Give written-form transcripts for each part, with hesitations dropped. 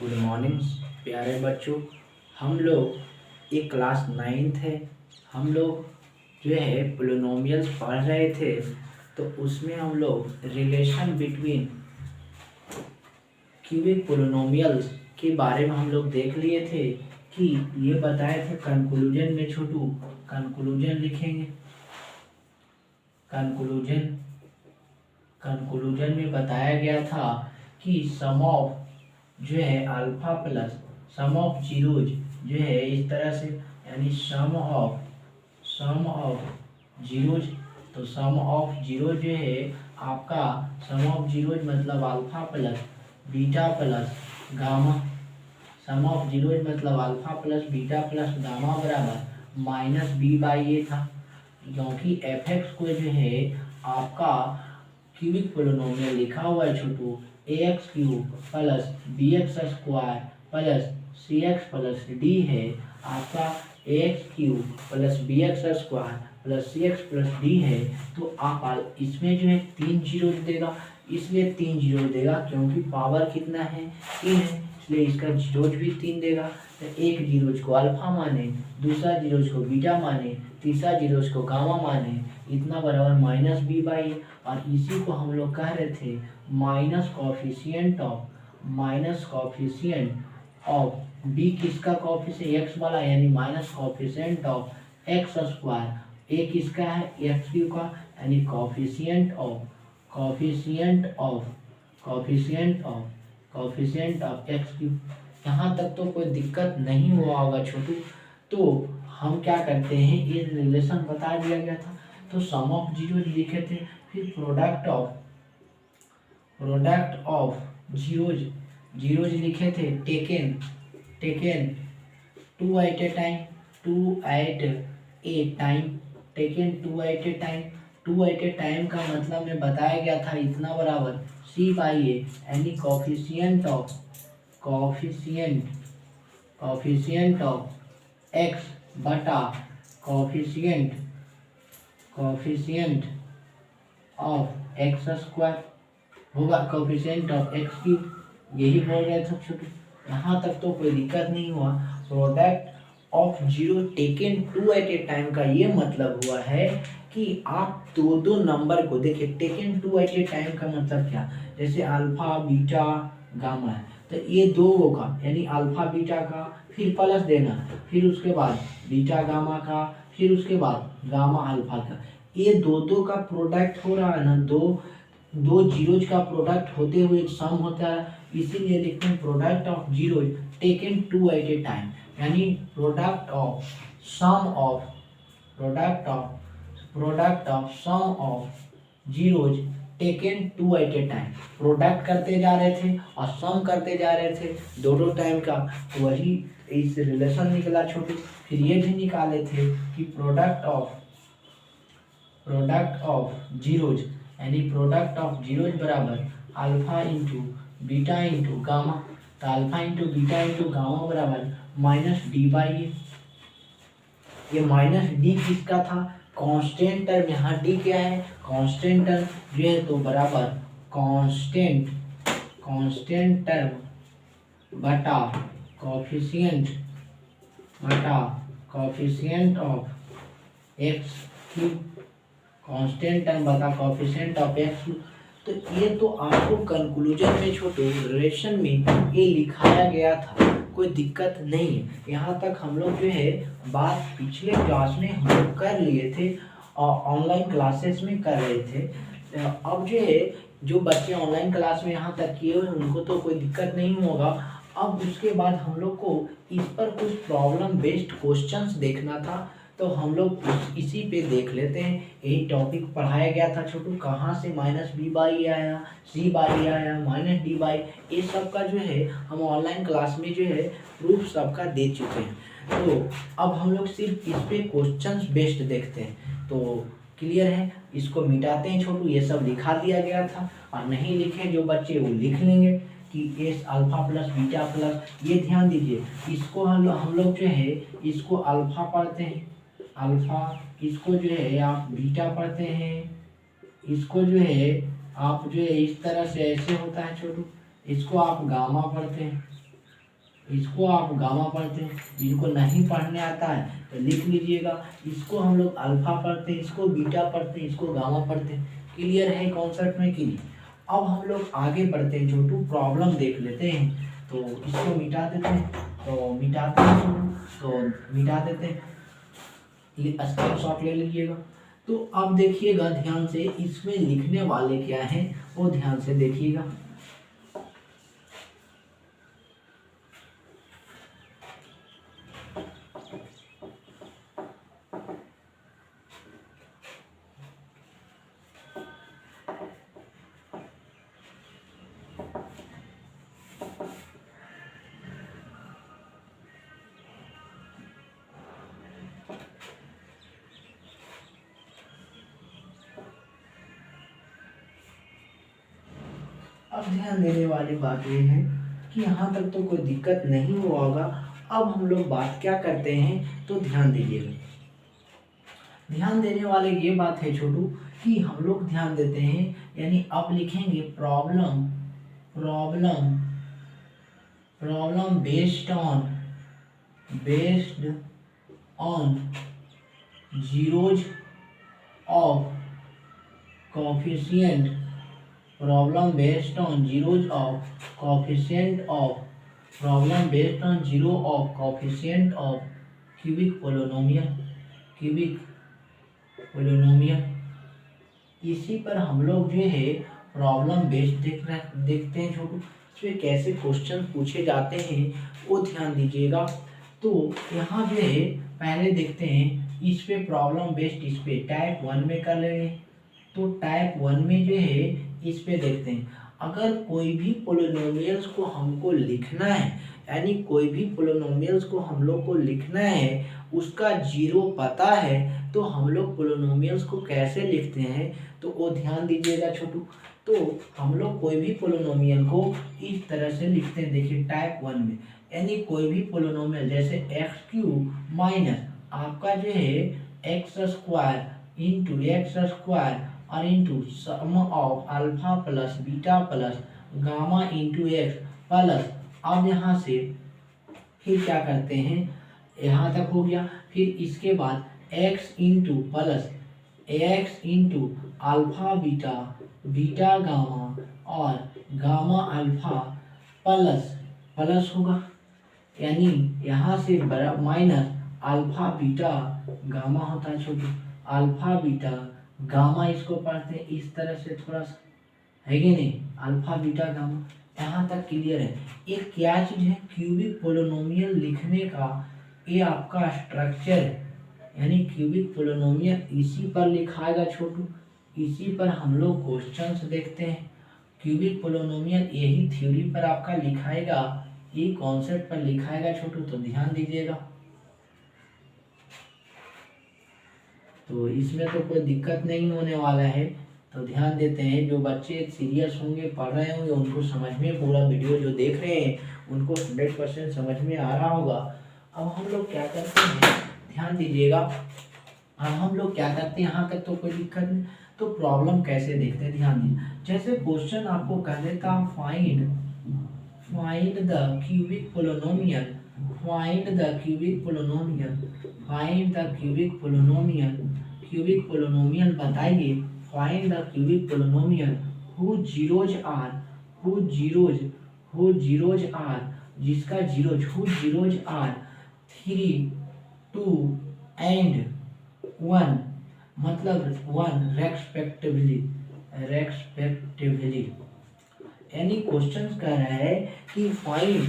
Good morning प्यारे बच्चों। हम लोग ये क्लास 9th है। हम लोग जो है पोलिनोमियल्स पढ़ रहे थे, तो उसमें हम लोग रिलेशन बिटवीन क्यूबिक पोलिनोमियल्स के बारे में हम लोग देख लिए थे कि ये बताए थे। कंक्लूजन में छोटू कंक्लूजन लिखेंगे। कंक्लूजन में बताया गया था कि सम ऑफ जो है alpha plus sum of zeros जो है इस तरह से, यानी सम ऑफ जीरोज। तो सम ऑफ जीरो जो है आपका सम ऑफ जीरोज मतलब alpha plus beta plus gamma. Sum of zeros मतलब alpha plus beta plus gamma बराबर माइनस बी बाई ए था, क्योंकि एफ एक्स को जो है आपका क्यूबिक पोलिनोमियल लिखा हुआ है छोटू a x cube plus b x square plus c x plus d है। आपका a x cube plus b x square plus c x plus d है। तो आप इसमें जो है 3 जीरो देगा, इसलिए 3 जीरो देगा क्योंकि पावर कितना है 3 है, इसलिए इसका जीरोज भी 3 देगा। तो एक जीरोज को अल्फा माने, दूसरा जीरोज को बीटा माने, तीसरा जीरोज को गामा माने, इतना बराबर माइनस बी बाई। और इसी को हम लोग कह रहे थे माइनस कॉफिशिएंट ऑफ बी। किसका कॉफिशिएंट एक्स वाला, यानी minus coefficient of x square. A किसका है एक्स क्यू का, यानी कॉफिशिएंट ऑफ एक्स क्यू। यहाँ तक तो कोई दिक्कत नहीं हुआ होगा छोटू। तो हम क्या करते हैं, ये रिलेशन बता दिया गया था तो सम ऑफ जीरो लिखे थे, फिर प्रोडक्ट ऑफ जीरोज लिखे थे। Taken two at a time का मतलब में बताया गया था इतना बराबर सी बाई ए, यानी कॉफिशिएंट ऑफ एक्स बटा कॉफिशिएंट ऑफ एक्स स्क्वायर होगा कॉफिशिएंट ऑफ एक्स क्यूब। यही बोल रहे थे छोटे, यहाँ तक तो कोई दिक्कत नहीं हुआ। Product of zero taken two at a time का ये मतलब हुआ है कि आप दो नंबर को देखिए। Taken two at a time का मतलब क्या, जैसे अल्फा बीटा गामा है, तो ये दो का यानी अल्फा बीटा का फिर प्लस देना, फिर उसके बाद बीटा गामा का, फिर उसके बाद गामा अल्फा का। ये दो का प्रोडक्ट हो रहा है ना, दो जीरोज का प्रोडक्ट होते हुए सम होता है, इसीलिए लिखते हैं product of zeros taken two at a time, यानी product of sum of zeros taken two at a time. प्रोडक्ट करते जा रहे थे और सम करते जा रहे थे दोनों टाइम का, तो वही इस रिलेशन निकला छोटे। फिर ये भी निकाले थे कि प्रोडक्ट ऑफ जीरोज, यानी प्रोडक्ट ऑफ जीरोज बराबर alpha into beta into gamma. तो alpha into beta into gamma बराबर माइनस डी बाई ए। ये माइनस डी किसका था, कांस्टेंट टर्म। यहाँ डी क्या है, कांस्टेंट टर्म जो है, तो बराबर कांस्टेंट टर्म बटा coefficient of x cube. Constant term बता कॉफिशिएंट ऑफ एक्स क्यूब। तो ये तो आपको कंक्लूजन में छोटे रिलेशन में ये लिखाया गया था, कोई दिक्कत नहीं है। यहाँ तक हम लोग जो है बात पिछले क्लास में हम लोग कर लिए थे और ऑनलाइन क्लासेस में कर रहे थे। अब जो है जो बच्चे ऑनलाइन क्लास में यहाँ तक किए हुए उनको तो कोई दिक्कत नहीं होगा। अब उसके बाद हम लोग को इस पर कुछ प्रॉब्लम बेस्ड क्वेश्चंस देखना था, तो हम लोग इसी पे देख लेते हैं। यही टॉपिक पढ़ाया गया था छोटू, कहाँ से माइनस बी बाई आया, सी बाई आया, माइनस डी बाई, ये सब का जो है हम ऑनलाइन क्लास में जो है प्रूफ सबका दे चुके हैं। तो अब हम लोग सिर्फ इस पे क्वेश्चंस बेस्ड देखते हैं। तो क्लियर है, इसको मिटाते हैं छोटू। ये सब लिखा दिया गया था, और नहीं लिखे जो बच्चे वो लिख लेंगे कि S alpha plus beta plus. ये ध्यान दीजिए, इसको हम लोग जो है इसको अल्फा पढ़ते हैं, अल्फा, इसको जो है आप बीटा पढ़ते हैं, इसको जो है आप जो है इस तरह से ऐसे होता है छोटू, इसको आप गामा पढ़ते हैं। इसको आप गामा पढ़ते हैं, जिनको नहीं पढ़ने आता है तो लिख लीजिएगा। इसको हम लोग अल्फा पढ़ते हैं, इसको बीटा पढ़ते हैं, इसको गामा पढ़ते हैं। क्लियर है कॉन्सेप्ट में कि नहीं? अब हम लोग आगे बढ़ते हैं छोटू, प्रॉब्लम देख लेते हैं। तो इसको मिटा देते हैं, तो मिटाते हैं छोटू, तो मिटा देते हैं, ये स्क्रीनशॉट ले लीजिएगा। तो अब देखिएगा ध्यान से, इसमें लिखने वाले क्या हैं वो ध्यान से देखिएगा। अब ध्यान देने वाली बात ये है कि यहाँ तक तो कोई दिक्कत नहीं हुआ होगा। अब हम लोग बात क्या करते हैं, तो ध्यान दीजिएगा। ध्यान देने वाले ये बात है छोटू कि हम लोग ध्यान देते हैं, यानी अब लिखेंगे problem problem problem based on zeros of coefficient, problem based on zeros of coefficient of problem based on zero of coefficient of cubic polynomial। इसी पर हम लोग जो है प्रॉब्लम बेस्ड देखते हैं छोटू, इसमें कैसे क्वेश्चन पूछे जाते हैं वो ध्यान दीजिएगा। तो यहाँ जो है पहले देखते हैं इस पे प्रॉब्लम बेस्ड, इस पे टाइप 1 में कर लेंगे। तो टाइप 1 में जो है इस पे देखते हैं, अगर कोई भी पोलिनोमियल्स को हमको लिखना है, यानी कोई भी पोलिनोमियल्स को हम लोग को लिखना है, उसका जीरो पता है, तो हम लोग पोलिनोमियल्स को कैसे लिखते हैं तो वो ध्यान दीजिएगा छोटू। तो हम लोग कोई भी पोलिनोमियल को इस तरह से लिखते हैं, देखिए टाइप 1 में, यानी कोई भी पोलिनोमियल जैसे एक्स क्यूब माइनस आपका जो है x square into x square और into sum of alpha plus beta plus gamma into x plus, अब यहाँ से फिर क्या करते हैं, यहाँ तक हो गया। फिर इसके बाद x into plus x into alpha beta beta gamma और गामा अल्फा प्लस प्लस होगा, यानी यहाँ से बड़ा माइनस अल्फा बीटा गामा होता है छोटू, अल्फा बीटा गामा इसको पढ़ते हैं इस तरह से, थोड़ा सा है कि नहीं, अल्फा बीटा गामा। यहाँ तक क्लियर है? ये क्या चीज है, क्यूबिक पोलिनोमियल लिखने का ये आपका स्ट्रक्चर है, यानी क्यूबिक पोलिनोमियल इसी पर लिखाएगा छोटू, इसी पर हम लोग क्वेश्चंस देखते हैं। क्यूबिक पोलिनोमियल यही थ्योरी पर आपका लिखाएगा, ये कॉन्सेप्ट पर लिखाएगा छोटू, तो ध्यान दीजिएगा। तो इसमें तो कोई दिक्कत नहीं होने वाला है, तो ध्यान देते हैं। जो बच्चे सीरियस होंगे, पढ़ रहे होंगे, उनको समझ में, पूरा वीडियो जो देख रहे हैं उनको 100% समझ में आ रहा होगा। अब हम लोग क्या करते हैं, ध्यान दीजिएगा, अब हम लोग क्या करते हैं, यहाँ तक तो कोई दिक्कत नहीं। तो प्रॉब्लम कैसे देखते हैं, ध्यान दीजिए। जैसे क्वेश्चन आपको कह देता find the cubic polynomial, find the cubic polynomial, find the cubic polynomial, cubic polynomial बताइए, find the cubic polynomial whose zeros are, जिसका zeros, whose zeros are 3, 2 and 1, मतलब 1 रेस्पेक्टिवली, यानी क्वेश्चन कह रहा है कि फाइंड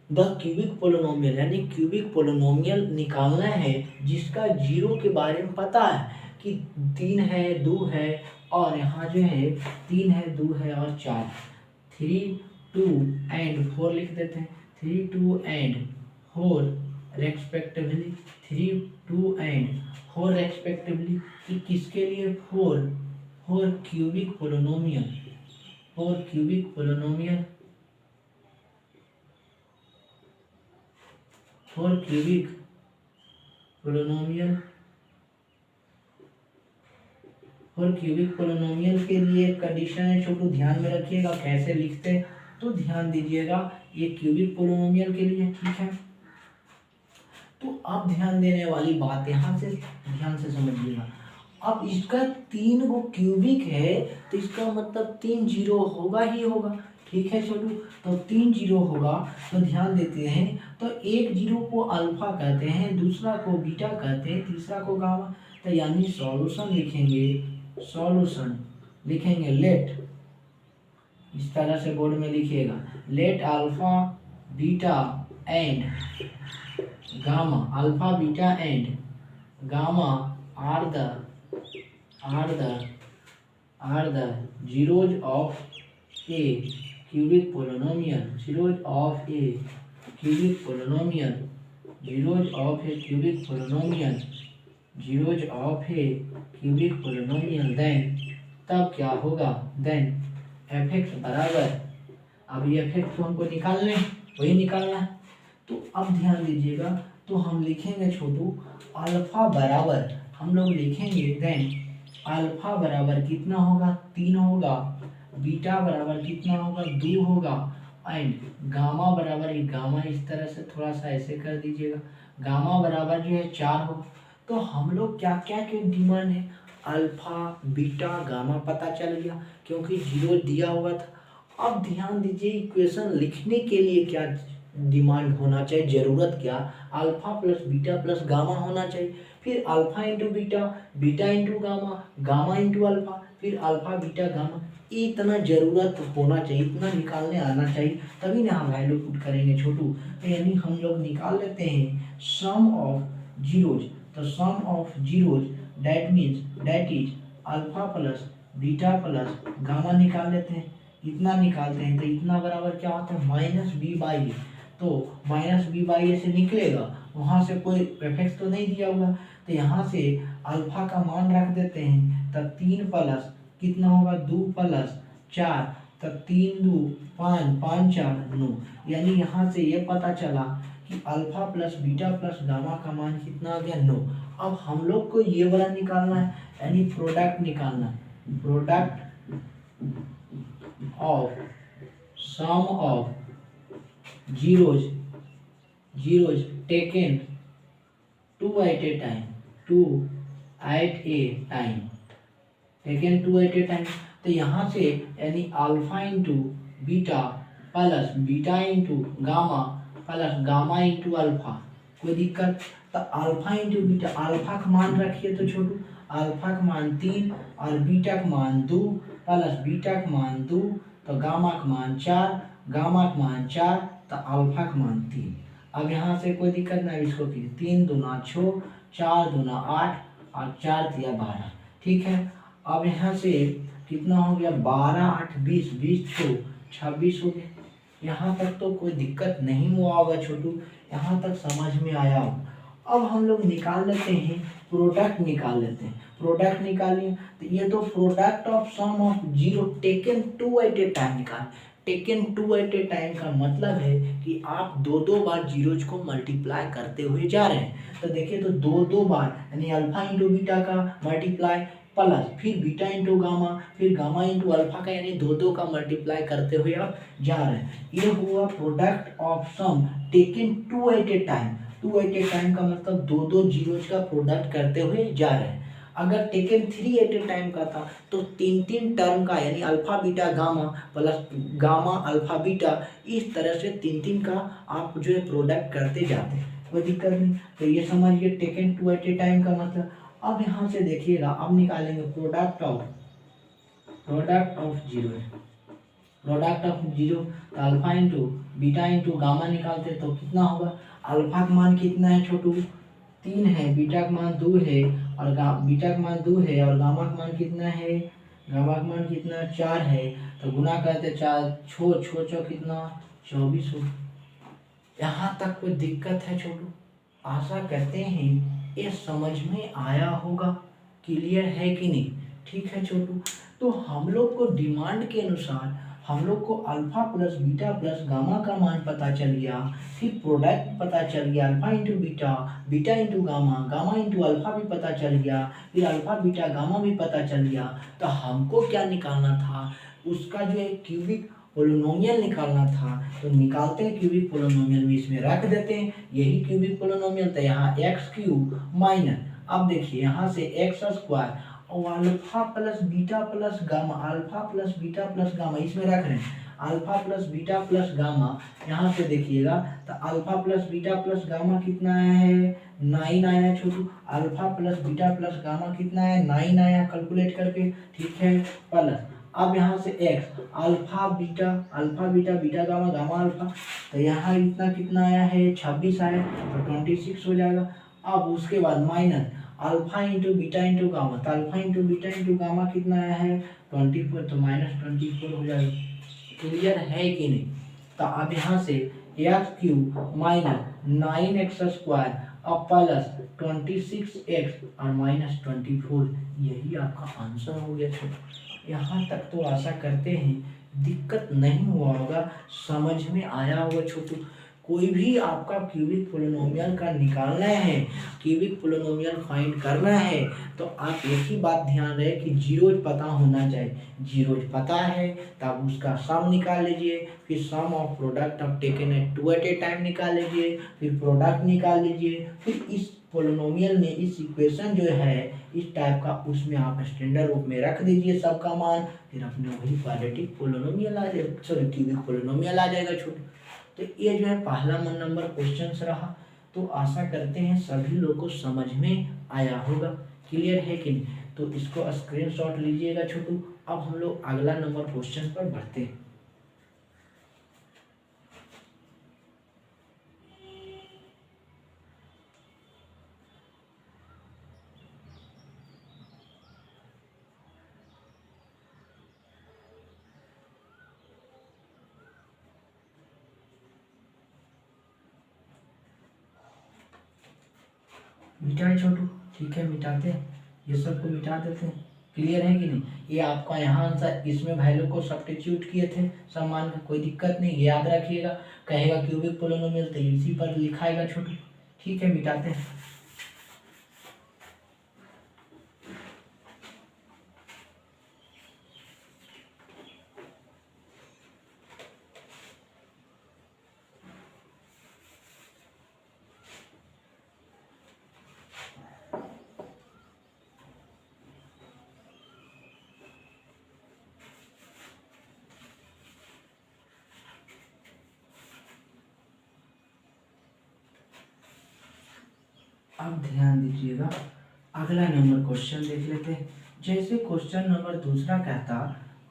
द क्यूबिक पोलिनोमियल, यानी cubic polynomial निकालना है जिसका जीरो के बारे में पता है कि 3 है 2 है, और यहाँ जो है 3 है 2 है और 4, 3, 2 and 4 लिख देते हैं, 3, 2 and 4 रेस्पेक्टिवली, 3, 2 and 4 रेस्पेक्टिवली, कि किसके लिए, 4 cubic polynomial, 4 cubic polynomial, 4 cubic polynomial, 4 cubic polynomial के लिए कंडीशन है छोटू, ध्यान में रखिएगा कैसे लिखते हैं। तो ध्यान दीजिएगा ये क्यूबिक पोलिनोमियल के लिए, ठीक है। तो अब ध्यान देने वाली बात यहाँ से ध्यान से समझिएगा, अब इसका 3 को क्यूबिक है तो इसका मतलब 3 जीरो होगा ही होगा, ठीक है छोटू। तो 3 जीरो होगा तो ध्यान देते हैं, तो एक जीरो को अल्फा कहते हैं, दूसरा को बीटा कहते हैं, तीसरा को गामा। तो यानी सॉल्यूशन लिखेंगे, सॉल्यूशन लिखेंगे लेट, इस तरह से बोर्ड में लिखिएगा, let alpha beta and gamma, alpha beta and gamma are the zeros of a cubic polynomial, zeros of a cubic polynomial, zeros of a cubic polynomial, zeros of a cubic polynomial, then तब क्या होगा, then fx बराबर, अब ये fx को हमको निकालना है, वही निकालना है। तो अब ध्यान दीजिएगा, तो हम लिखेंगे छोटू अल्फा बराबर, हम लोग लिखेंगे देन अल्फा बराबर कितना होगा, 3 होगा, बीटा बराबर कितना होगा, 2 होगा, एंड गामा बराबर, गामा इस तरह से थोड़ा सा ऐसे कर दीजिएगा, गामा बराबर जो है 4 होगा। तो हम लोग क्या क्या के डिमांड है, अल्फा बीटा गामा पता चल गया क्योंकि जीरो दिया हुआ था। अब ध्यान दीजिए इक्वेशन लिखने के लिए क्या डिमांड होना चाहिए, जरूरत क्या, alpha plus beta plus gamma होना चाहिए, फिर alpha into beta, beta into gamma, gamma into alpha, फिर अल्फा बीटा गामा, इतना जरूरत होना चाहिए, इतना निकालने आना चाहिए, तभी ना हम वैल्यू पुट करेंगे छोटू। तो यानी हम लोग निकाल लेते हैं सम ऑफ जीरोज, तो sum of zeros that means that is alpha plus beta plus gamma निकाल लेते हैं, इतना निकालते हैं तो इतना बराबर क्या होता है, माइनस बी बाई ए। तो माइनस बी बाई ए से निकलेगा, वहाँ से कोई एफेक्ट तो नहीं दिया हुआ, तो यहाँ से अल्फा का मान रख देते हैं, तब 3 प्लस कितना होगा, 2 प्लस 4, तब 3 2 5, 5 4 9, यानी यहाँ से ये पता चला कि alpha plus beta plus gamma का मान कितना आ गया, 9। अब हम लोग को ये वाला निकालना है, यानी प्रोडक्ट निकालना है, product of sum of zeros taken two at a time, taken two at a time। तो यहाँ से यानी alpha into beta plus beta into gamma plus gamma into alpha, कोई दिक्कत। तो अल्फा इंटू बीटा, अल्फा का मान रखिए तो छोटू, अल्फा का मान 3 और बीटा का मान 2 प्लस बीटा का मान 2, तो गामा का मान 4, गामा का मान 4, तो अल्फा का मान 3। अब यहाँ से कोई दिक्कत नहीं, इसको 3 दूना 6, 4 दूना 8 और 4 दिया 12, ठीक है। अब यहाँ से कितना हो गया, 12 8 20, 20 6 26 हो गया। यहाँ तक तो कोई दिक्कत नहीं हुआ होगा छोटू, यहाँ तक समझ में आया हो। अब हम लोग निकाल लेते हैं, प्रोडक्ट निकाल लेते हैं, प्रोडक्ट निकालिए तो ये तो product of sum of zero taken two at a time निकाल। Taken two at a time का मतलब है कि आप दो दो बार जीरोज को मल्टीप्लाई करते हुए जा रहे हैं। तो देखिए तो दो दो बार यानी अल्फा इंटू बीटा का मल्टीप्लाई प्लस फिर बीटा इंटू गामा फिर गामा इंटू अल्फा का, यानी दो दो का मल्टीप्लाई करते हुए आप जा रहे हैं। ये हुआ product of sum taken two at a time. Two at a time का मतलब दो दो जीरोज का प्रोडक्ट करते हुए जा रहे हैं। अगर टेकन 3 एट ए टाइम का था तो तीन तीन टर्म का यानी alpha beta gamma plus gamma alpha beta, इस तरह से तीन तीन का आप जो है प्रोडक्ट करते जाते हैं, कोई दिक्कत नहीं। तो ये समझिए टेकन 2 एट ए टाइम का मतलब। अब यहाँ से देखिएगा, अब निकालेंगे product of zero, product of zero तो alpha into beta into gamma निकालते तो कितना होगा। अल्फा का मान कितना है छोटू, 3 है, बीटा का मान 2 है और बीटा का मान 2 है और गामा का मान कितना है, गामा का मान कितना 4 है। तो गुना करते 4 छो कितना 24 हो। यहाँ तक कोई दिक्कत है छोटू? आशा करते हैं ये समझ में आया होगा, क्लियर है कि नहीं। ठीक है छोटू, तो हम लोग को डिमांड के अनुसार हम लोग को alpha plus beta plus gamma का मान पता चल गया, फिर प्रोडक्ट पता चल गया alpha into beta, beta into gamma, gamma into alpha भी पता चल गया, फिर अल्फा बीटा गामा भी पता चल गया। तो हमको क्या निकालना था, उसका जो है क्यूबिक पोलिनोमियल निकालना था तो निकालते हैं क्यूबिक पोलिनोमियल में, इसमें रख देते हैं, यही क्यूबिक पोलिनोमियल था। यहाँ एक्स क्यूब माइनस, अब देखिए यहाँ से एक्स स्क्वायर और alpha plus beta plus gamma, alpha plus beta plus gamma इसमें रख रहे हैं, alpha plus beta plus gamma. यहाँ पे देखिएगा तो alpha plus beta plus gamma कितना है 9 आया छोटू, alpha plus beta plus gamma कितना है 9 आया कैलकुलेट करके, ठीक है प्लस, अब यहाँ से x alpha beta beta gamma gamma alpha, तो यहाँ इतना कितना आया है 26 आया तो 26 हो जाएगा। अब उसके बाद minus alpha into beta into gamma, तो alpha into beta into gamma कितना आया है 24, तो माइनस 24 हो जाएगा। क्लियर है कि नहीं? तो अब यहाँ से x cube minus 9x square अब प्लस 26x और माइनस 24, यही आपका आंसर हो गया छोटे। यहाँ तक तो आशा करते हैं दिक्कत नहीं हुआ होगा, समझ में आया होगा छोटू। कोई भी आपका क्यूबिक पोलिनोमियल का निकालना है, क्यूबिक पोलिनोमियल फाइंड करना है, तो आप एक ही बात ध्यान रहे कि जीरोज पता होना चाहिए। जीरोज पता है तब उसका सम निकाल लीजिए, फिर sum of product of taken at two at a time निकाल लीजिए, फिर प्रोडक्ट निकाल लीजिए, फिर इस पोलिनोमियल में इस इक्वेशन जो है इस टाइप का उसमें आप स्टैंडर्ड रूप में रख दीजिए सबका मान, फिर अपने वही क्वाड्रेटिक पोलिनोमियल आ जाएगा, सॉरी क्यूबिक पोलिनोमियल आ जाएगा छोटे। तो ये जो है पहला नंबर क्वेश्चन रहा, तो आशा करते हैं सभी लोग को समझ में आया होगा। क्लियर है कि नहीं? तो इसको स्क्रीनशॉट लीजिएगा छोटू। अब हम लोग अगला नंबर क्वेश्चन पर बढ़ते हैं। मिटाए छोटू, ठीक है मिटाते हैं, ये सबको मिटा देते हैं। क्लियर है कि नहीं? ये आपका यहाँ आंसर, इसमें वैल्यू को सब्स्टिट्यूट किए थे सम्मान का, कोई दिक्कत नहीं, याद रखिएगा। कहेगा क्यूबिक पोलिनोमियल तो इसी पर लिखाएगा छोटू, ठीक है मिटाते हैं। अब ध्यान दीजिएगा, अगला नंबर क्वेश्चन देख लेते हैं। जैसे क्वेश्चन नंबर दूसरा कहता,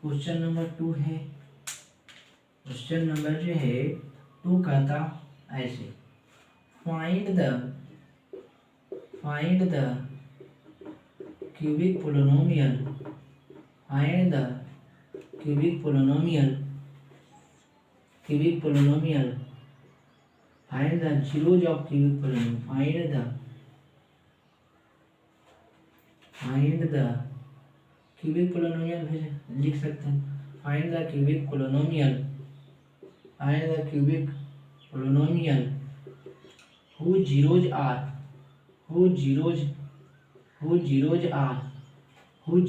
क्वेश्चन नंबर 2 है, क्वेश्चन नंबर जो है 2 कहता ऐसे, find the cubic polynomial, find the cubic polynomial, find the zeros of cubic polynomial, find the cubic polynomial लिख सकते हैं, find the cubic polynomial, whose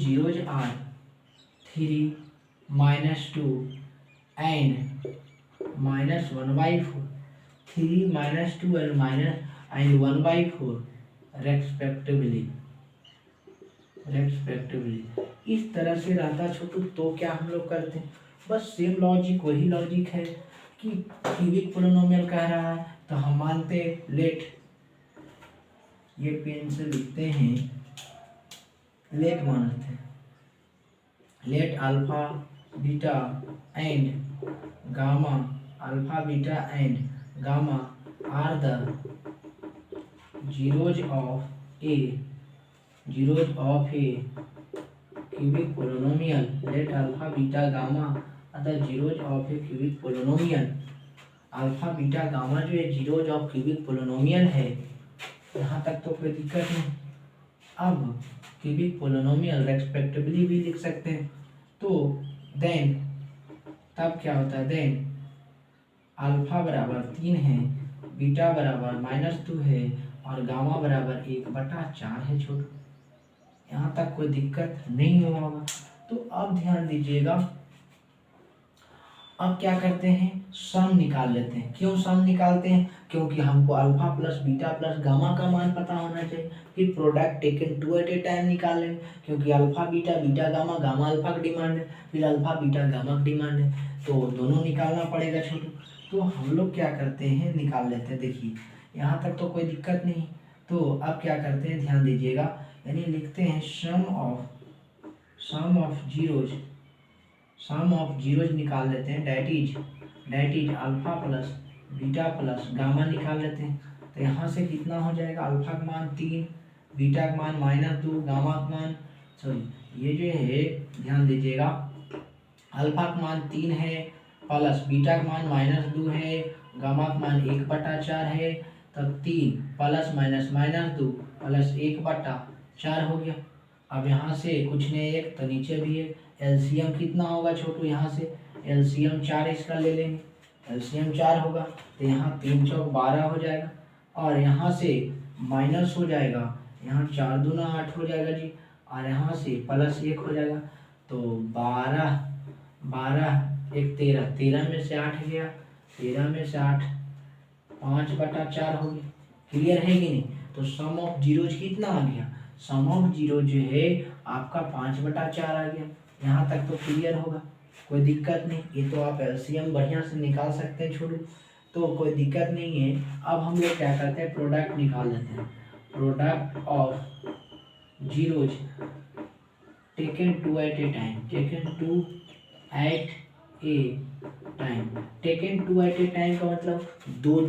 zeros are 3 minus 2 and minus 1/4, 3 minus 2 and minus and 1/4 respectively। इस तरह से रहता छोटू, तो क्या हम लोग करते हैं, बस सेम लॉजिक, वही लॉजिक है कि क्यूबिक पोलिनोमियल कह रहा है तो हम मानते लेट, ये पेन से लिखते हैं, लेट मानते हैं, let alpha beta and gamma, alpha beta and gamma are the zeros of a cubic polynomial, let alpha beta gamma are the zeros of a cubic polynomial। Alpha beta gamma जो है zeros of cubic polynomial है, यहाँ तक तो कोई दिक्कत नहीं। अब क्यूबिक पोलिनोमियल रेस्पेक्टिवली भी लिख सकते हैं, तो देन तब क्या होता है, देन अल्फा बराबर 3 है, बीटा बराबर -2 है और गामा बराबर 1/4 है छोटू। यहाँ तक कोई दिक्कत नहीं होगा। तो अब ध्यान दीजिएगा, अब क्या करते हैं, सम निकाल लेते हैं। क्यों सम निकालते हैं, क्योंकि हमको alpha plus beta plus gamma का मान पता होना चाहिए। फिर product taken two at a time निकाल लेंगे, क्योंकि alpha beta beta gamma, gamma alpha का डिमांड है, फिर अल्फा बीटा गामा का डिमांड है, तो दोनों निकालना पड़ेगा छोटू। तो हम लोग क्या करते हैं, निकाल लेते हैं। देखिए यहाँ तक तो कोई दिक्कत नहीं। तो अब क्या करते हैं, ध्यान दीजिएगा, यानी लिखते हैं सम ऑफ जीरोज निकाल लेते हैं, that is alpha plus beta plus gamma निकाल लेते हैं। तो यहाँ से कितना हो जाएगा, अल्फा का मान 3, बीटा का मान -2, गामा का मान सॉरी ये जो है ध्यान दीजिएगा, अल्फा का मान 3 है प्लस बीटा का मान -2 है, गामा का मान 1/4 है। तब 3 प्लस माइनस -2 प्लस 1/4 हो गया। अब यहाँ से कुछ नहीं, एक तो नीचे भी है। एलसीएम कितना होगा छोटू, यहाँ से एलसीएम 4 इसका ले लेंगे, एलसीएम 4 होगा तो यहाँ 3 चौक 12 हो जाएगा, और यहाँ से माइनस हो जाएगा, यहाँ 4 दूना 8 हो जाएगा जी, और यहाँ से प्लस 1 हो जाएगा। तो 12 एक 13, 13 में से 8 गया, 13 में से 8 5/4 हो गया। क्लियर है कि नहीं। तो सम ऑफ जीरोज कितना आ गया, सम ऑफ जीरो जो है आपका 5/4 आ गया। यहाँ तक तो क्लियर होगा, कोई दिक्कत नहीं। ये तो आप एलसीएम बढ़िया से निकाल सकते हैं छोटू, तो कोई दिक्कत नहीं है। अब हम लोग क्या करते हैं, प्रोडक्ट निकाल लेते हैं। Product of zeros taken two at a time, taken two at a time का मतलब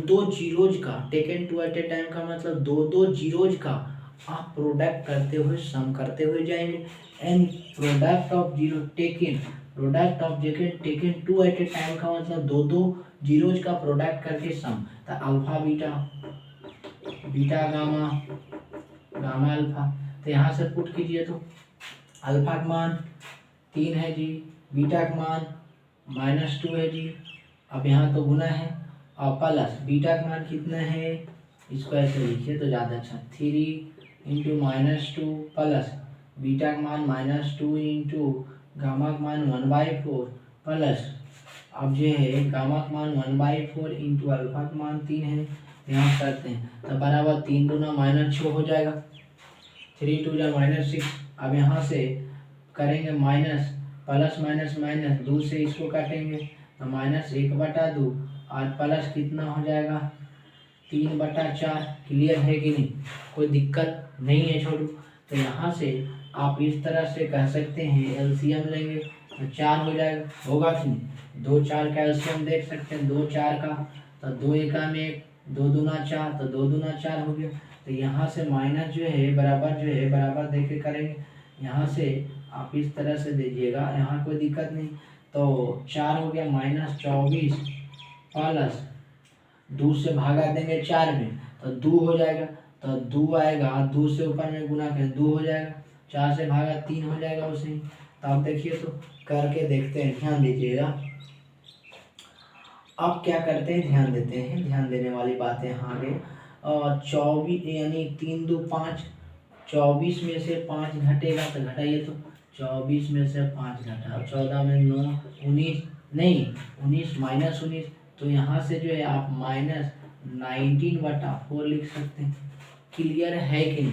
दो जीरोज का, taken two at a time का मतलब दो जीरोज का आप प्रोडक्ट करते हुए सम करते हुए जाएंगे। And product of taken two at a time का मतलब दो जीरोज का प्रोडक्ट करके सम। तो alpha beta, beta gamma, gamma alpha. तो यहाँ से पुट कीजिए, तो अल्फा का मान 3 है जी, बीटा का मान -2 है जी। अब यहाँ तो गुना है, और प्लस बीटा का मान कितना है, इसको ऐसे लिखिए तो ज़्यादा अच्छा, 3 × -2 प्लस बीटा का मान -2 इंटू गामा का मान 1/4 प्लस अब जो है गामा का मान 1/4 इंटू अल्फा का मान 3 है। यहाँ करते हैं तो बराबर 3 दूना -6 हो जाएगा, 3 2 -6। अब यहाँ से करेंगे माइनस, प्लस माइनस माइनस 2 से इसको काटेंगे तो -1/2, और प्लस कितना हो जाएगा 3/4। क्लियर है कि नहीं, कोई दिक्कत नहीं है छोटू। तो यहाँ से आप इस तरह से कह सकते हैं, एलसीएम लेंगे तो 4 हो जाएगा, होगा कि नहीं। 2 4 का एलसीएम देख सकते हैं, 2 4 का, तो 2 एका में 1, 2 दूना 4, तो 2 दूना 4 हो गया। तो यहाँ से माइनस जो है बराबर देके करेंगे। यहाँ से आप इस तरह से दीजिएगा, यहाँ कोई दिक्कत नहीं। तो 4 हो गया -24 प्लस 2 से भागा देंगे 4 में तो 2 हो जाएगा, तो 2 आएगा, 2 से ऊपर में गुना करें 2 हो जाएगा, 4 से भागा 3 हो जाएगा उसे ही। तो आप देखिए तो करके देखते हैं, ध्यान दीजिएगा। अब क्या करते हैं, ध्यान देते हैं, ध्यान देने वाली बातें यहाँ आगे। 24 यानी 3 2 5, 24 में से 5 घटेगा तो घटाइए, तो 24 में से 5 घटा, 14 में 9 19 नहीं 19 -19, तो यहाँ से जो है आप -19/4 लिख सकते हैं। क्लियर है कि नहीं।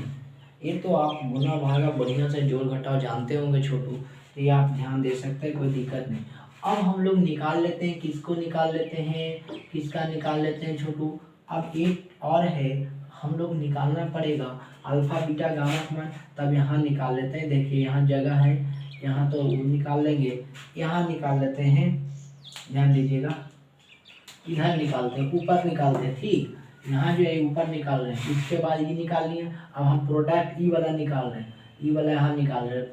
ये तो आप गुना भागा बढ़िया से जोड़ घटाव जानते होंगे छोटू, तो ये आप ध्यान दे सकते हैं, कोई दिक्कत नहीं। अब हम लोग निकाल लेते हैं, किसको निकाल लेते हैं, किसका निकाल लेते हैं छोटू। अब एक और है, हम लोग निकालना पड़ेगा अल्फा बीटा गामा का मान, तब यहाँ निकाल लेते हैं। देखिए यहाँ जगह है, यहाँ तो निकाल लेंगे, यहाँ निकाल लेते हैं, ध्यान दीजिएगा। इधर निकालते हैं, ऊपर निकालते हैं, ठीक। यहाँ जो है ऊपर निकाल रहे हैं, इसके बाद ये निकाल लिए। अब हम प्रोडक्ट ई वाला निकाल रहे हैं, ई वाला यहाँ निकाल रहे हैं,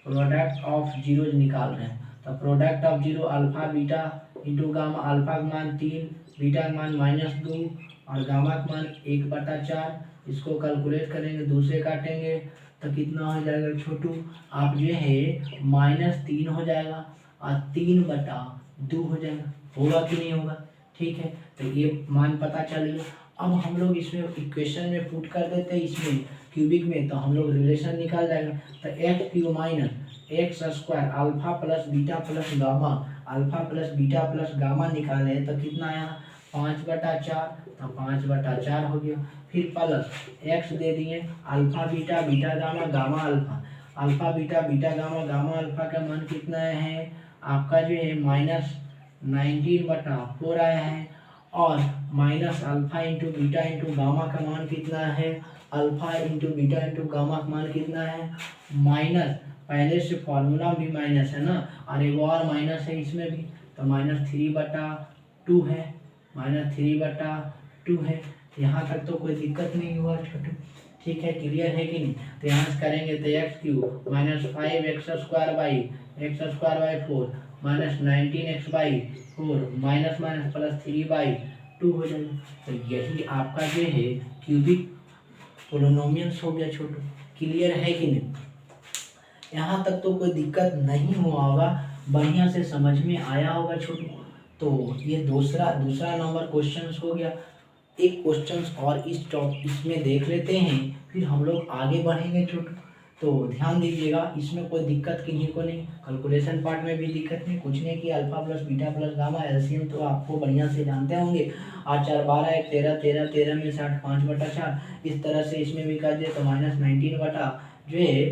प्रोडक्ट ऑफ जीरोज निकाल रहे हैं। तो product of zero alpha beta into gamma, alpha का मान 3, बीटा का मान -2 और गामा का मान 1/4। इसको कैलकुलेट करेंगे, 2 से काटेंगे तो कितना हो जाएगा छोटू, आप जो है -3 हो जाएगा और 3/2 हो जाएगा, होगा कि नहीं होगा। ठीक है, तो ये मान पता चल गया। अब हम लोग इसमें इक्वेशन में पुट कर देते हैं, इसमें क्यूबिक में, तो हम लोग रिलेशन निकाल जाएगा। तो x square alpha plus beta plus gamma, alpha plus beta plus gamma निकाले तो कितना आया 5/4, तो 5/4 हो गया। फिर प्लस एक्स दे दिए alpha beta beta gamma gamma alpha, alpha beta beta gamma gamma alpha का मान कितना है आपका जो है -19/4 आया है। और minus alpha into beta into gamma का मान कितना है, alpha into beta into gamma का मान कितना है माइनस, पहले से फॉर्मूला भी माइनस है ना, और एक और माइनस है इसमें भी, तो -3/2 है, -3/2 है। यहाँ तक तो कोई दिक्कत नहीं हुआ छोटू, ठीक है, क्लियर है कि नहीं। तो यहाँ से करेंगे तो x³ -5x² minus 19x/4 minus minus plus 3/2 हो जाएगा। तो यही आपका जो है क्यूबिक पोलिनोमियल्स हो गया छोटू, क्लियर है कि नहीं। यहाँ तक तो कोई दिक्कत नहीं हुआ होगा, बढ़िया से समझ में आया होगा छोटू। तो ये दूसरा नंबर क्वेश्चन हो गया। एक क्वेश्चन और इसमें देख लेते हैं, फिर हम लोग आगे बढ़ेंगे छोटू। तो ध्यान दीजिएगा, इसमें कोई दिक्कत किन्हीं को नहीं, कैलकुलेशन पार्ट में भी दिक्कत नहीं, कुछ नहीं कि alpha plus beta plus gamma LCM तो आपको बढ़िया से जानते होंगे। 8 4 12 1 13 13 13 में 60 5/4, इस तरह से इसमें भी कर दिए तो -19 बटा जो है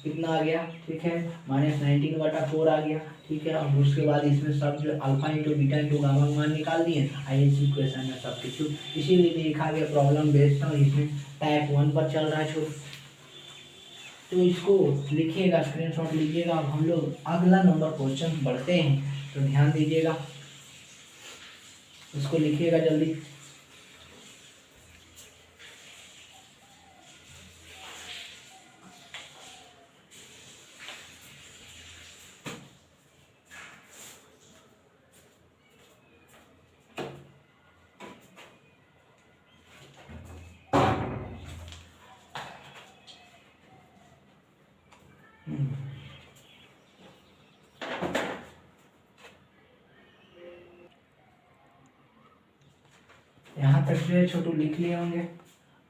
कितना आ गया, ठीक है, -19/4 आ गया, ठीक है। और उसके बाद इसमें सब जो alpha into beta into gamma का मान निकाल दिए, आईएस इक्वेशन में सब्स्टिट्यूट, इसीलिए लिखा गया प्रॉब्लम बेस्ड था, इसमें टाइप 1 पर चल रहा है छोटू। तो इसको लिखिएगा, स्क्रीनशॉट लीजिएगा। अब हम लोग अगला नंबर क्वेश्चन बढ़ते हैं, तो ध्यान दीजिएगा, इसको लिखिएगा जल्दी। यहाँ तक जो है छोटू लिख लिए होंगे।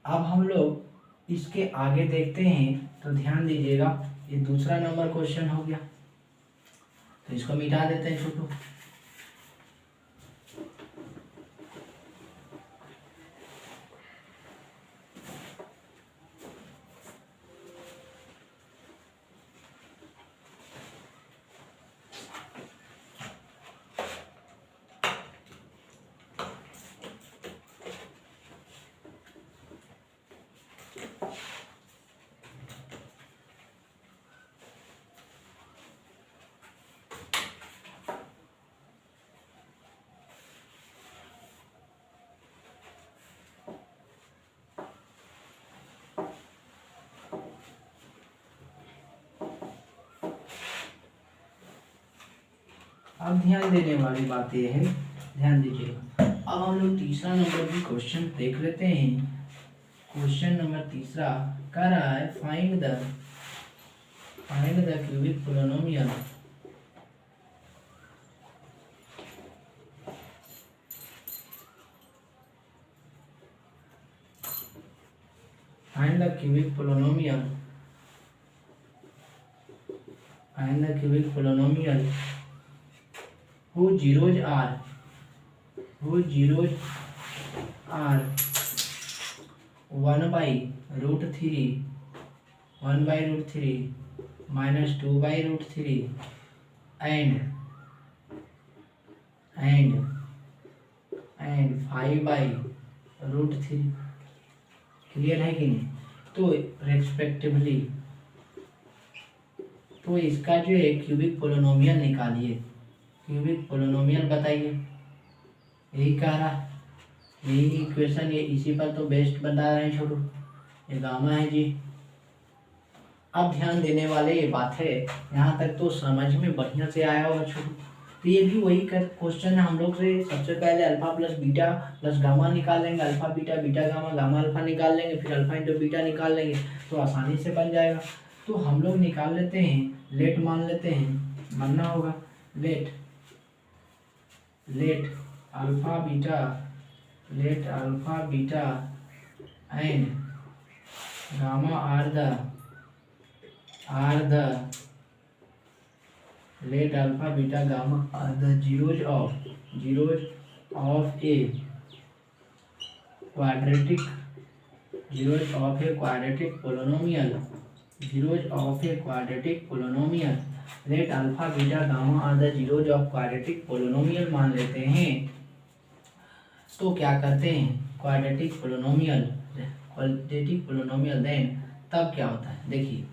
अब हम लोग इसके आगे देखते हैं, तो ध्यान दीजिएगा, ये दूसरा नंबर क्वेश्चन हो गया, तो इसको मिटा देते हैं छोटू। अब ध्यान देने वाली बात यह है, ध्यान दीजिएगा। अब हम लोग तीसरा नंबर भी क्वेश्चन देख लेते हैं। क्वेश्चन नंबर तीसरा कह रहा है find the cubic polynomial whose zeros are 1/√3 minus 2/√3 and 5/√3, clear है कि नहीं। तो रेस्पेक्टिवली, तो इसका जो है क्यूबिक पोलिनोमियल निकालिए, क्यूबिक पोलिनोमियल बताइए, यही कह रहा, यही इक्वेशन, ये इसी पर तो बेस्ट बता रहे हैं छोटू, ये गामा है जी। अब ध्यान देने वाले ये बात है, यहाँ तक तो समझ में बढ़िया से आया होगा छोटू। तो ये भी वही क्वेश्चन है, हम लोग से सबसे पहले alpha plus beta plus gamma निकाल लेंगे, alpha beta beta gamma gamma alpha निकाल लेंगे, फिर अल्फा इंटू बीटा निकाल लेंगे, तो आसानी से बन जाएगा। तो हम लोग निकाल लेते हैं, लेट मान लेते हैं, मानना होगा let alpha beta and gamma are the let alpha beta gamma are the zeros of a quadratic zeros of a quadratic polynomial let alpha beta gamma are the zeros of quadratic polynomial मान लेते हैं। तो क्या करते हैं quadratic polynomial then तब क्या होता है देखिए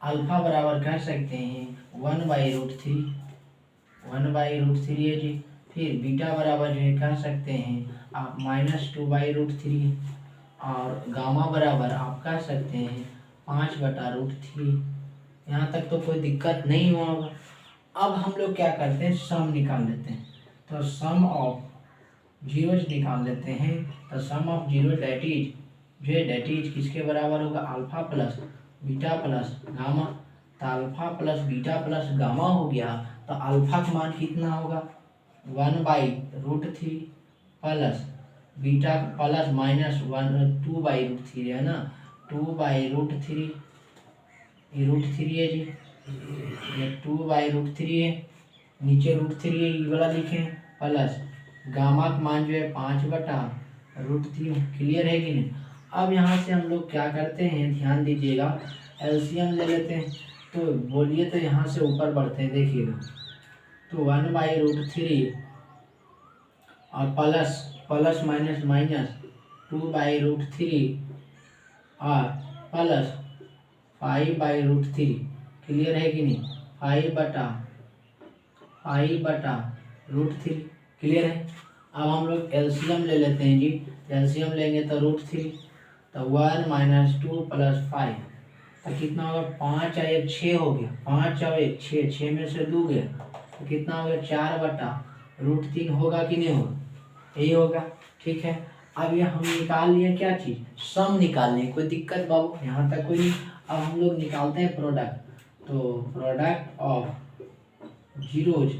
अल्फा बराबर कह सकते हैं 1/√3 है जी। फिर बीटा बराबर जो है कह सकते हैं आप -2/√3 और गामा बराबर आप कह सकते हैं 5/√3। यहाँ तक तो कोई दिक्कत नहीं हुआ होगा। अब हम लोग क्या करते हैं सम निकाल लेते हैं। तो सम ऑफ जीरोज निकाल लेते हैं। तो sum of zero that is किसके बराबर होगा alpha plus beta plus gamma. तो alpha plus beta plus gamma हो गया। तो अल्फा का मान कितना होगा 1/√3 प्लस बीटा प्लस -2/√3 है ना 2/√3 √3 है जी। ये 2/√3 है नीचे √3 है ये वाला लिखें प्लस गामा का मान जो है 5/√3 क्लियर है कि नहीं। अब यहाँ से हम लोग क्या करते हैं ध्यान दीजिएगा एलसीएम ले लेते हैं। तो बोलिए तो यहाँ से ऊपर बढ़ते हैं देखिएगा। तो 1/√3 और प्लस माइनस 2/√3 और प्लस 5/√3 क्लियर है कि नहीं 5/√3 क्लियर है। अब हम लोग एलसीएम ले लेते हैं जी। एलसीएम लेंगे तो √3 तो 1 - 2 + 5 तो कितना होगा 5 और 1 6 हो गया 5 और 1 6 6 में से 2 गया तो कितना हो गया 4/√3 होगा कि नहीं होगा यही होगा ठीक है। अब ये हम निकाल लिए क्या चीज़ सम निकाल लिए कोई दिक्कत बाबू यहाँ तक कोई नहीं। अब हम लोग निकालते हैं प्रोडक्ट। तो प्रोडक्ट ऑफ जीरोज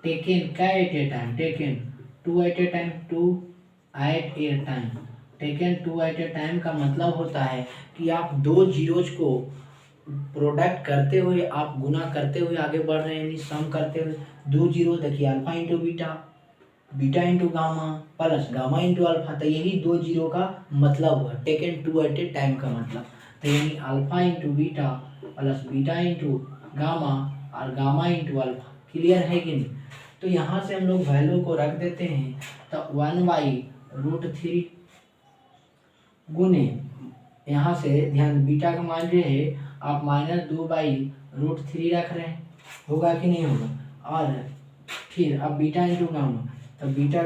टेकन क्या at a time taken 2 at a time 2 at a time taken 2 at a time का मतलब होता है कि आप दो जीरोज को प्रोडक्ट करते हुए आप गुना करते हुए आगे बढ़ रहे हैं यानी सम करते हुए दो जीरो देखिए alpha into beta into gamma plus gamma into alpha. तो यही दो जीरो का मतलब हुआ टेकन 2 एट ए टाइम का मतलब। तो यानी alpha into beta plus beta into gamma और गामा इंटू अल्फा क्लियर है कि नहीं। तो यहाँ से हम लोग वैल्यू को रख देते हैं। तो 1/√3 गुने यहाँ से ध्यान बीटा का मान जो है आप -2/√3 रख रहे हैं होगा कि नहीं होगा। और फिर अब बीटा इंटू गामा तो बीटा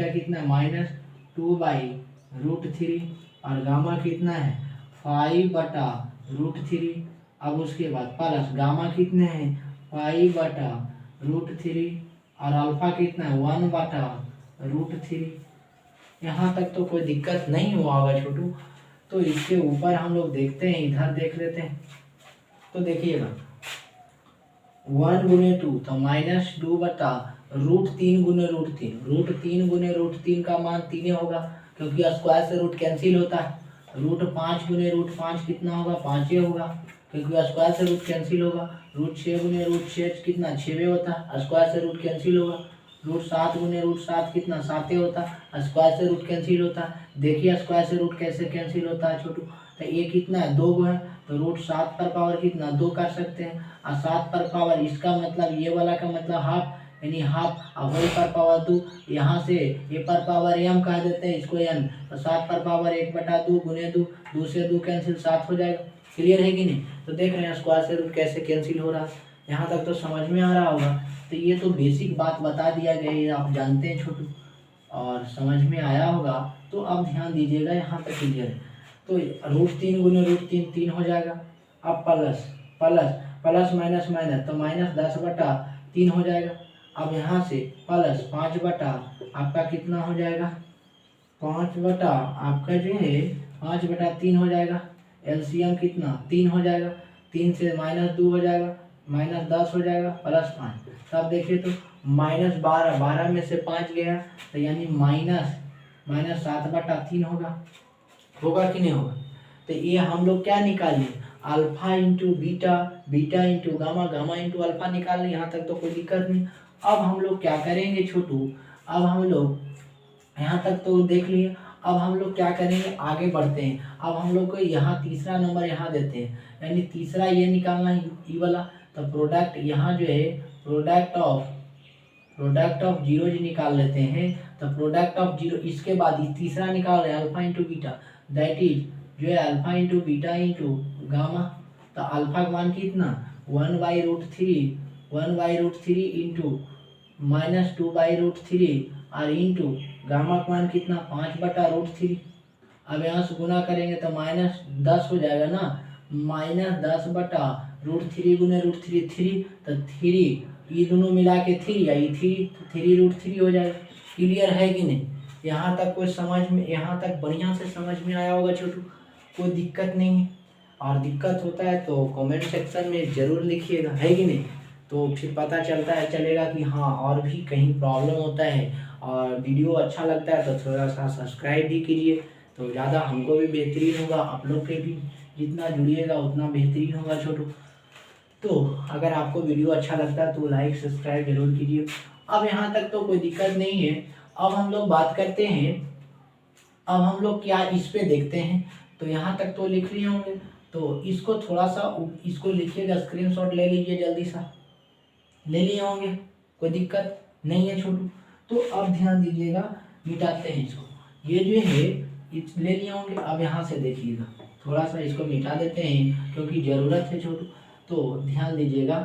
कितना -2/√3 और गामा कितना है 5/√3। अब उसके बाद प्लस गामा कितने हैं 5/√3 और अल्फा कितना है 1/√3। यहाँ तक तो कोई दिक्कत नहीं हुआ होगा छोटू। तो इसके ऊपर हम लोग देखते हैं इधर देख लेते हैं। तो देखिएगा 1 × 2 तो -2/√3 × √3 गुने √3 का मान 3 होगा क्योंकि स्क्वायर से रूट कैंसिल होता है। √5 × √5 कितना होगा 5 होगा क्योंकि स्क्वायर से रूट कैंसिल होगा। √6 × √6 कितना 6 होता है स्क्वायर से रूट कैंसिल होगा। √7 × √7 कितना 7 होता है स्क्वायर से रूट कैंसिल होता है। देखिए स्क्वायर से रूट कैसे कैंसिल होता है छोटू। तो ये कितना है 2 है तो √7 पर पावर कितना 2 कर सकते हैं और 7 पर पावर इसका मतलब ये वाला का मतलब हाफ यानी हाफ और होल पर पावर 2 यहाँ से ए पर पावर m कह देते हैं इसको n। तो 7 पर पावर 1/2 गुने 2 से 2 कैंसिल 7 हो जाएगा क्लियर है कि नहीं। तो देख रहे हैं स्क्वायर से रूट कैसे कैंसिल हो रहा है यहाँ तक तो समझ में आ रहा होगा। तो ये तो बेसिक बात बता दिया गया है आप जानते हैं छोटू और समझ में आया होगा। तो अब ध्यान दीजिएगा यहाँ तक क्लियर है। तो √3 × √3 3 हो जाएगा। अब प्लस माइनस तो -10/3 हो जाएगा। अब यहाँ से प्लस 5 आपका कितना हो जाएगा 5 आपका जो है 5/3 हो जाएगा। एलसीएम कितना 3 हो जाएगा 3 से -2 हो जाएगा -10 हो जाएगा +5। तब देखिए तो -12 में से 5 गया तो यानी -7/3 होगा कि नहीं होगा। तो ये हम लोग क्या निकालिए alpha into beta, beta into gamma, gamma into alpha निकाल लें, यहाँ तक तो कोई दिक्कत नहीं। अब हम लोग क्या करेंगे छोटू, अब हम लोग यहाँ तक तो देख लिए, अब हम लोग क्या करेंगे, आगे बढ़ते हैं। अब हम लोग को यहाँ तीसरा नंबर यहाँ देते हैं, यानी तीसरा ये निकालना है ई वाला। तो प्रोडक्ट यहाँ जो है प्रोडक्ट ऑफ जीरोज निकाल लेते हैं। तो प्रोडक्ट ऑफ जीरो, इसके बाद तीसरा निकाल रहे हैं alpha into beta, that is जो है alpha into beta into gamma. तो अल्फा का मान कितना 1/√3, 1/√3 इंटू -2/√3 और इंटू गामा का मान कितना 5/√3। अब यहाँ से गुना करेंगे तो -10 हो जाएगा ना, -10/√3 गुने √3 3, तो 3 ये दोनों मिला के 3 या 3 तो 3√3 हो जाएगा। क्लियर है कि नहीं? यहाँ तक कोई समझ में, यहाँ तक बढ़िया से समझ में आया होगा छोटू, कोई दिक्कत नहीं है। और दिक्कत होता है तो कमेंट सेक्शन में ज़रूर लिखिएगा, है कि नहीं? तो फिर पता चलेगा कि हाँ और भी कहीं प्रॉब्लम होता है। और वीडियो अच्छा लगता है तो थोड़ा सा सब्सक्राइब भी कीजिए, तो ज़्यादा हमको भी बेहतरीन होगा, आप लोग के भी जितना जुड़िएगा उतना बेहतरीन होगा छोटू। तो अगर आपको वीडियो अच्छा लगता है तो लाइक सब्सक्राइब जरूर कीजिए। अब यहाँ तक तो कोई दिक्कत नहीं है। अब हम लोग बात करते हैं, अब हम लोग क्या इस पे देखते हैं। तो यहाँ तक तो लिख लिए होंगे, तो इसको थोड़ा सा इसको लिखिएगा, स्क्रीनशॉट ले लीजिए, जल्दी सा ले लिए होंगे, कोई दिक्कत नहीं है छोटू। तो अब ध्यान दीजिएगा, मिटाते हैं इसको, ये जो है ले लिए होंगे। अब यहाँ से देखिएगा, थोड़ा सा इसको मिटा देते हैं क्योंकि ज़रूरत है छोटू। तो ध्यान दीजिएगा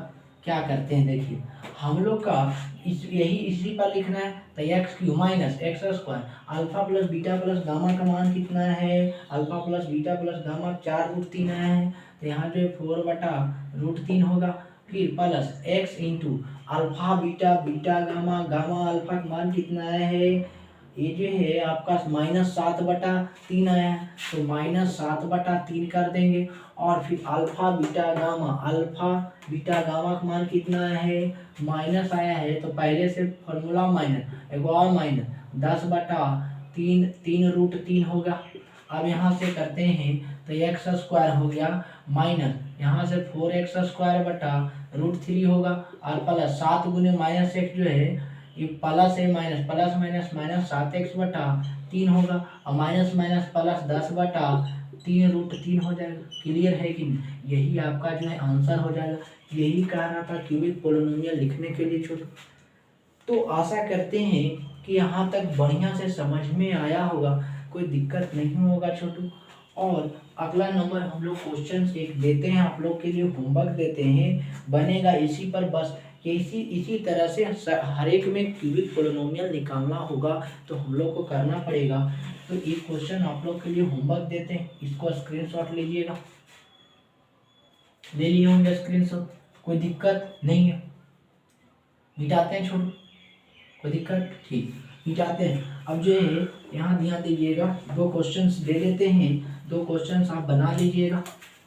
क्या करते हैं, देखिए हम लोग का इसी पर लिखना है। तो x³ minus x² alpha plus beta plus gamma का मान कितना है, alpha plus beta plus gamma 4√3 आया है। तो यहाँ जो है 4/√3 होगा, फिर plus x into alpha beta, beta gamma, gamma alpha का मान कितना आया है, ये जो है आपका -7/3 आया है। तो -7/3 कर देंगे। और फिर अल्फा बीटा गामा का मान कितना आया है, माइनस आया है। तो पहले से फॉर्मूला माइनस, एक और माइनस 10/3, 3√3 होगा। अब यहाँ से करते हैं तो x² हो गया माइनस, यहाँ से 4x²/√3 होगा, और प्लस 7 गुने -x जो है ये प्लस है, minus plus minus minus 7x/3 होगा, और माइनस माइनस प्लस 10/3√3 हो जाएगा। क्लियर है कि नहीं? यही आपका जो है आंसर हो जाएगा। यही कह रहा था क्यूबिक पोलिनोमियल लिखने के लिए छोटू। तो आशा करते हैं कि यहाँ तक बढ़िया से समझ में आया होगा, कोई दिक्कत नहीं होगा छोटू। और अगला नंबर हम लोग क्वेश्चन एक देते हैं, आप लोग के लिए होमवर्क देते हैं, बनेगा इसी पर बस इसी तरह से हर एक में क्यूबिक पोलिनोमियल निकालना होगा, तो हम लोग को करना पड़ेगा। तो एक क्वेश्चन आप लोग के लिए होमवर्क देते हैं, इसको स्क्रीनशॉट लीजिएगा, ले लिए होंगे स्क्रीनशॉट, कोई दिक्कत नहीं है। मिटाते हैं छोटू, कोई दिक्कत, ठीक मिटाते हैं। अब जो है यहाँ ध्यान दीजिएगा, 2 क्वेश्चंस दे देते हैं, 2 क्वेश्चंस आप बना लीजिएगा,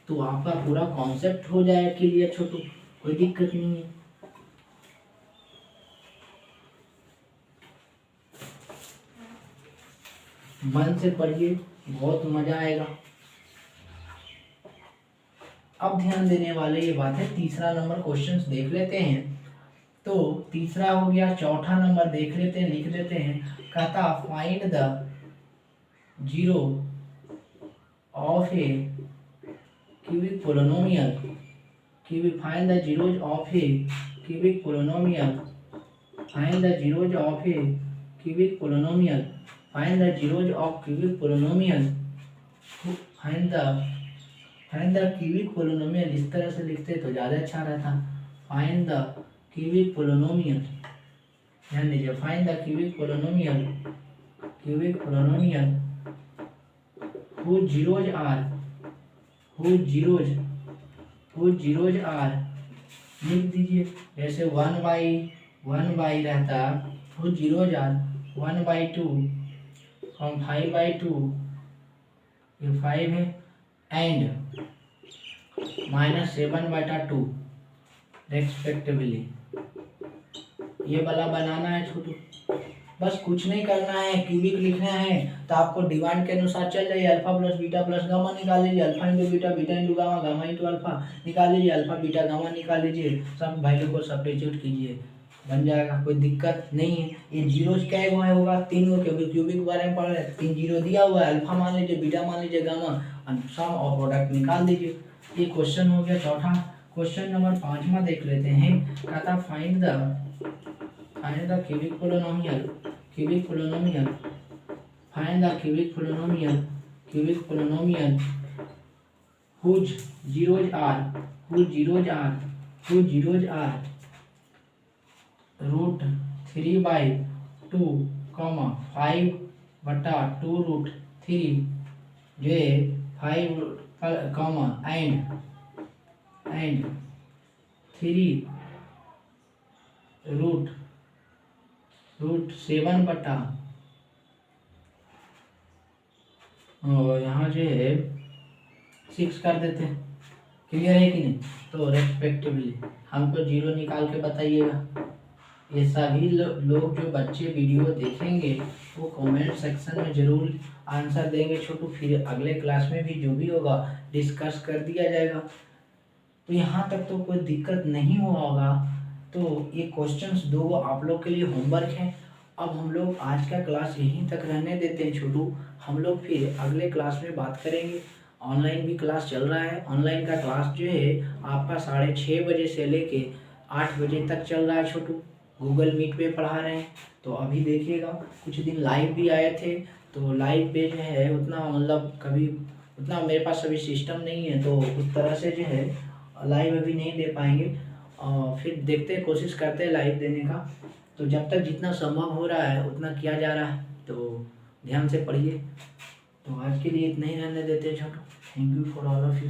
तो आपका पूरा कॉन्सेप्ट हो जाएगा क्लियर छोटू, कोई दिक्कत नहीं है। मन से पढ़िए, बहुत मजा आएगा। अब ध्यान देने वाले ये बात है, तीसरा नंबर क्वेश्चंस देख लेते हैं। तो तीसरा हो गया, चौथा नंबर देख लेते हैं, लिख देते हैं। कहता find the zero of A cubic polynomial, find the zeros of A cubic polynomial, find the zeros of A cubic polynomial, find the zeros of cubic polynomial, find the cubic polynomial. इस तरह से लिखते तो ज़्यादा अच्छा रहता। Find the cubic polynomial, ध्यान दीजिए, find the cubic polynomial whose zeros are, लिख दीजिए, जैसे 1/1 रहता, whose zeros are 1/2 from 5/2, ये 5 है, एंड -7/2 रेस्पेक्टिवली। ये वाला बनाना है छोटू, बस कुछ नहीं करना है, क्यूबिक लिखना है तो आपको डिमांड के अनुसार चल जाइए, alpha plus beta plus gamma निकाल लीजिए, alpha into beta, beta into gamma, gamma into alpha निकाल लीजिए, अल्फा बीटा गामा निकाल लीजिए, सब वैल्यू को सब्स्टिट्यूट कीजिए, बन जाएगा, कोई दिक्कत नहीं है। ये जीरो क्या है होगा, 3 गो, क्योंकि क्यूबिक के बारे में पढ़ रहे हैं, 3 जीरो दिया हुआ है, अल्फा मान लीजिए, बीटा मान लीजिए, गामा, सम और प्रोडक्ट निकाल दीजिए। ये क्वेश्चन हो गया चौथा। क्वेश्चन नंबर 5वां देख लेते हैं। कहता find the cubic polynomial, cubic polynomial, find the cubic polynomial, cubic polynomial whose zeros are root 3/2, 5/2 root 3 जो है 5 एंड 3 रूट 7 बटा, और यहाँ जो है 6 कर देते हैं। क्लियर है कि नहीं? तो रेस्पेक्टिवली हमको जीरो निकाल के बताइएगा। ये सभी लोग जो बच्चे वीडियो देखेंगे वो कमेंट सेक्शन में ज़रूर आंसर देंगे छोटू, फिर अगले क्लास में भी जो भी होगा डिस्कस कर दिया जाएगा। तो यहाँ तक तो कोई दिक्कत नहीं हुआ होगा। तो ये क्वेश्चंस दो आप लोग के लिए होमवर्क है। अब हम लोग आज का क्लास यहीं तक रहने देते हैं छोटू, हम लोग फिर अगले क्लास में बात करेंगे। ऑनलाइन भी क्लास चल रहा है, ऑनलाइन का क्लास जो है आपका 6:30 बजे से लेके 8 बजे तक चल रहा है छोटू। गूगल मीट पे पढ़ा रहे हैं, तो अभी देखिएगा। कुछ दिन लाइव भी आए थे, तो लाइव पे जो है उतना मतलब कभी उतना मेरे पास अभी सिस्टम नहीं है, तो उस तरह से जो है लाइव अभी नहीं दे पाएंगे। फिर देखते हैं, कोशिश करते हैं लाइव देने का। तो जब तक जितना संभव हो रहा है उतना किया जा रहा है, तो ध्यान से पढ़िए। तो आज के लिए इतना ही रहने देते हैं छोटू। Thank you for all of you.